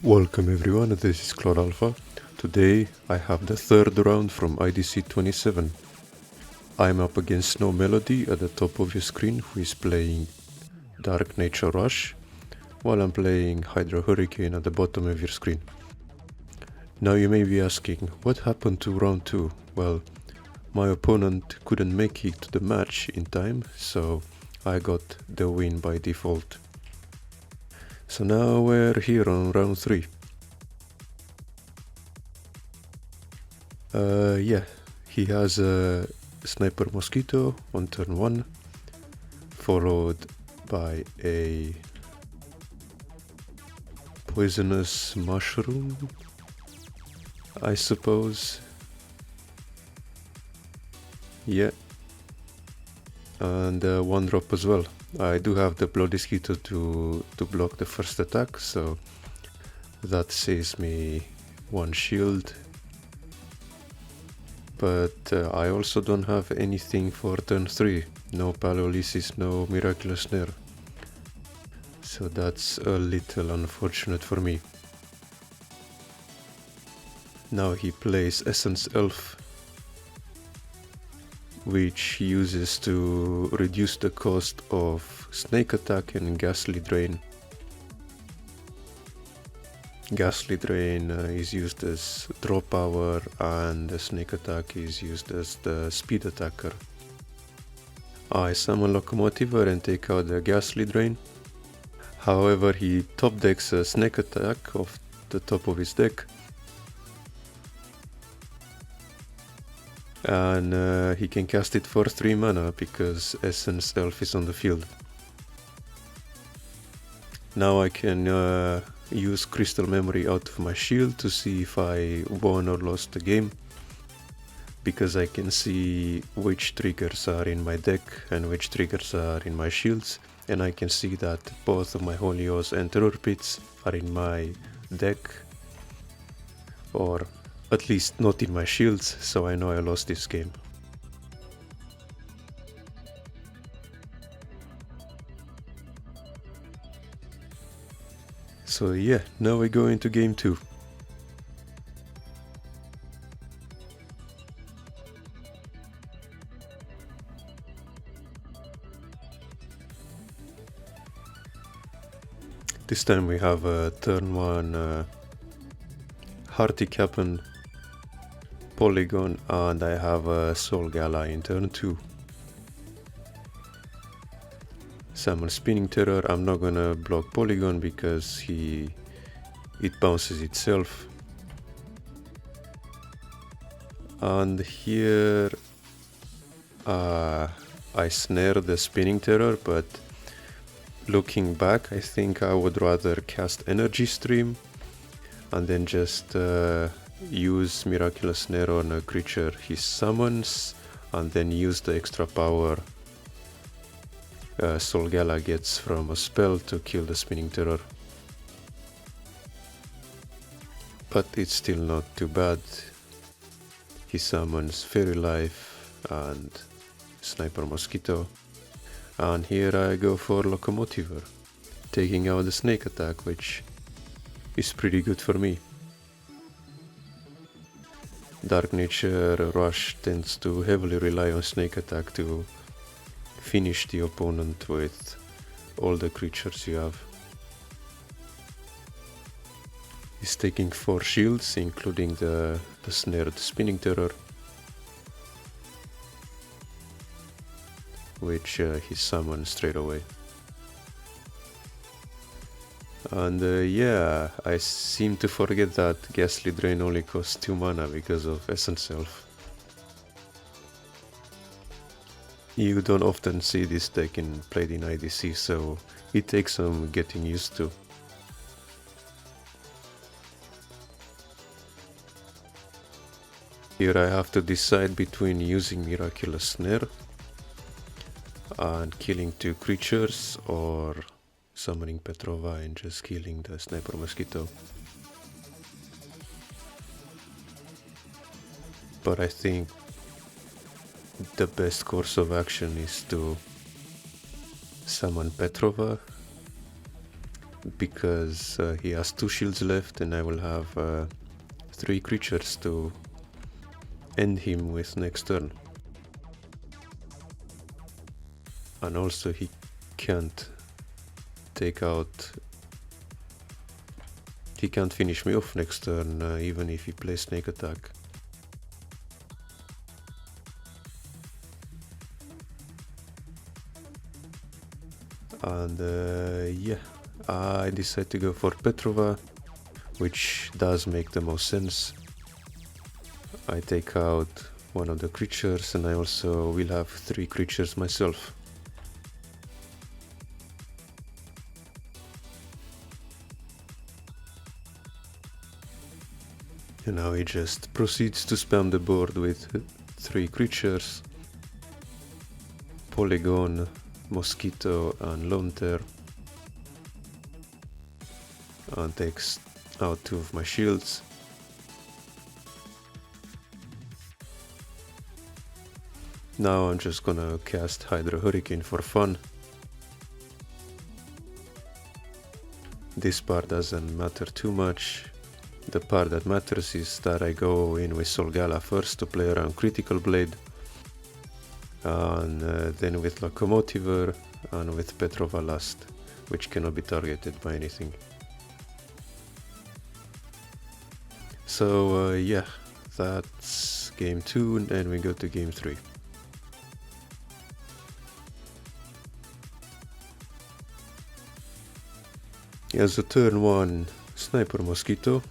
Welcome everyone, this is Cloud Alpha. Today I have the third round from IDC 27. I'm up against Snowmelody at the top of your screen, who is playing Dark Nature Rush, while I'm playing Hydro Hurricane at the bottom of your screen. Now you may be asking, what happened to round 2? Well, my opponent couldn't make it to the match in time, so I got the win by default. So now we're here on round 3. He has a Sniper Mosquito on turn 1, followed by a Poisonous Mushroom, I suppose. Yeah. And one drop as well. I do have the Bloody Mosquito to block the first attack, so that saves me 1 shield. But I also don't have anything for turn 3. No Paleolysis, no Miraculous Snare. So that's a little unfortunate for me. Now he plays Essence Elf, which he uses to reduce the cost of Snake Attack and Ghastly Drain. Ghastly Drain is used as draw power, and the Snake Attack is used as the speed attacker. I summon Locomotiver and take out the Ghastly Drain. However, he top decks a Snake Attack off the top of his deck. And he can cast it for 3 mana because Essence Elf is on the field. Now I can use Crystal Memory out of my shield to see if I won or lost the game, because I can see which triggers are in my deck and which triggers are in my shields, and I can see that both of my Holy Oaths and Terror Pits are in my deck, or at least not in my shields, so I know I lost this game. So yeah, now we go into game 2. This time we have a turn 1 Hearty Cap'n, Polygon, and I have a Soul Gala in turn 2. Summon Spinning Terror. I'm not gonna block Polygon because it bounces itself. And here I snare the Spinning Terror, but looking back, I think I would rather cast Energy Stream and then just use Miraculous Snare on a creature he summons, and then use the extra power Soul Gala gets from a spell to kill the Spinning Terror. But it's still not too bad. He summons Fairy Life and Sniper Mosquito. And here I go for Locomotiver, taking out the Snake Attack, which is pretty good for me. Dark Nature Rush tends to heavily rely on Snake Attack to finish the opponent with all the creatures you have. He's taking 4 shields, including the snared Spinning Terror, which he summons straight away. And yeah, I seem to forget that Ghastly Drain only costs 2 mana because of Essence Elf. You don't often see this deck played in IDC, so it takes some getting used to. Here I have to decide between using Miraculous Snare and killing 2 creatures, or summoning Petrova and just killing the Sniper Mosquito. But I think the best course of action is to summon Petrova because he has 2 shields left and I will have 3 creatures to end him with next turn. And also he can't he can't finish me off next turn, even if he plays snake attack. And yeah, I decided to go for Petrova, which does make the most sense. I take out one of the creatures and I also will have 3 creatures myself. And now he just proceeds to spam the board with 3 creatures: Polygon, Mosquito and Lone Tear, and takes out 2 of my shields. Now I'm just gonna cast Hydro Hurricane for fun. This part doesn't matter too much. The part that matters is that I go in with Solgala first to play around Critical Blade, and then with Locomotiver and with Petrova last, which cannot be targeted by anything. So yeah, that's game 2 and we go to game 3. Yeah, so turn 1, Sniper Mosquito.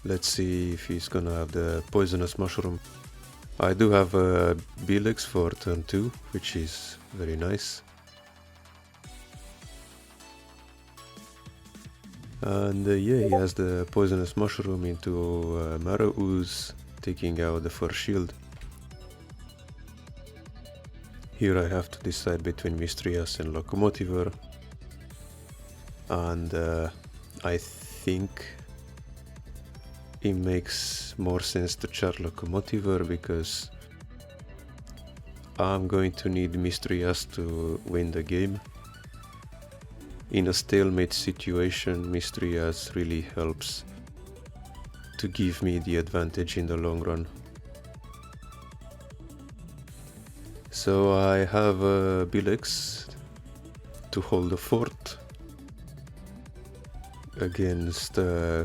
Let's see if he's gonna have the Poisonous Mushroom. I do have a Bilex for turn 2, which is very nice. And yeah, he has the Poisonous Mushroom into Marrow Ooze, taking out the first shield. Here I have to decide between Mistrias and Locomotiver. And I think it makes more sense to char Locomotiver because I'm going to need Mistrias to win the game. In a stalemate situation, Mistrias really helps to give me the advantage in the long run. So I have a Bilex to hold the fort against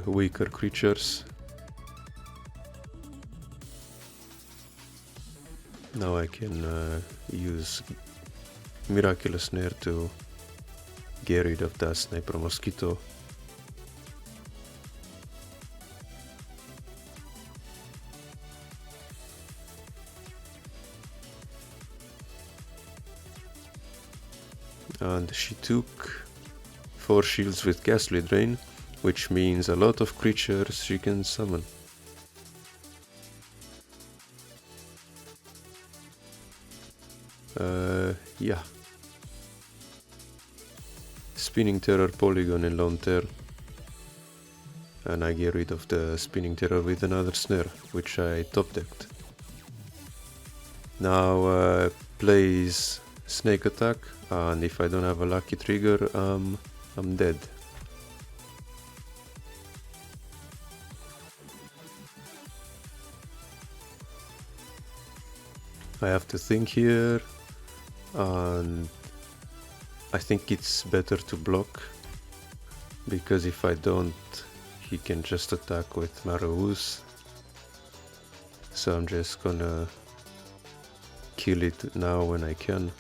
weaker creatures. Now I can use Miraculous Snare to get rid of that Sniper Mosquito. And she took 4 shields with Ghastly Drain, which means a lot of creatures she can summon. Yeah. Spinning Terror, Polygon and Lone Tear. And I get rid of the Spinning Terror with another Snare, which I top decked. Now plays Snake Attack, and if I don't have a lucky trigger, I'm dead. I have to think here, and I think it's better to block, because if I don't, he can just attack with Marrow Ooze. So I'm just gonna kill it now when I can.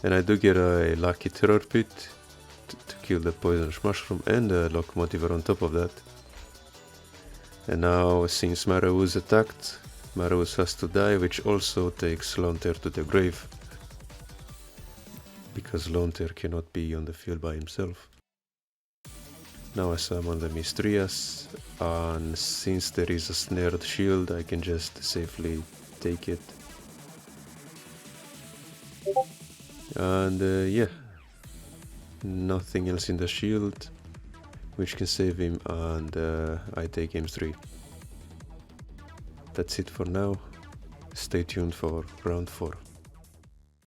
And I do get a lucky Terror Pit to kill the Poisonous Mushroom and the Locomotiver on top of that. And now, since Marrow Ooze attacked, Marrow Ooze has to die, which also takes Lone Tear to the grave, because Lone Tear cannot be on the field by himself. Now I summon the Mistrias, and since there is a snared shield, I can just safely take it. And yeah, nothing else in the shield which can save him, and I take game 3. That's it for now. Stay tuned for round 4.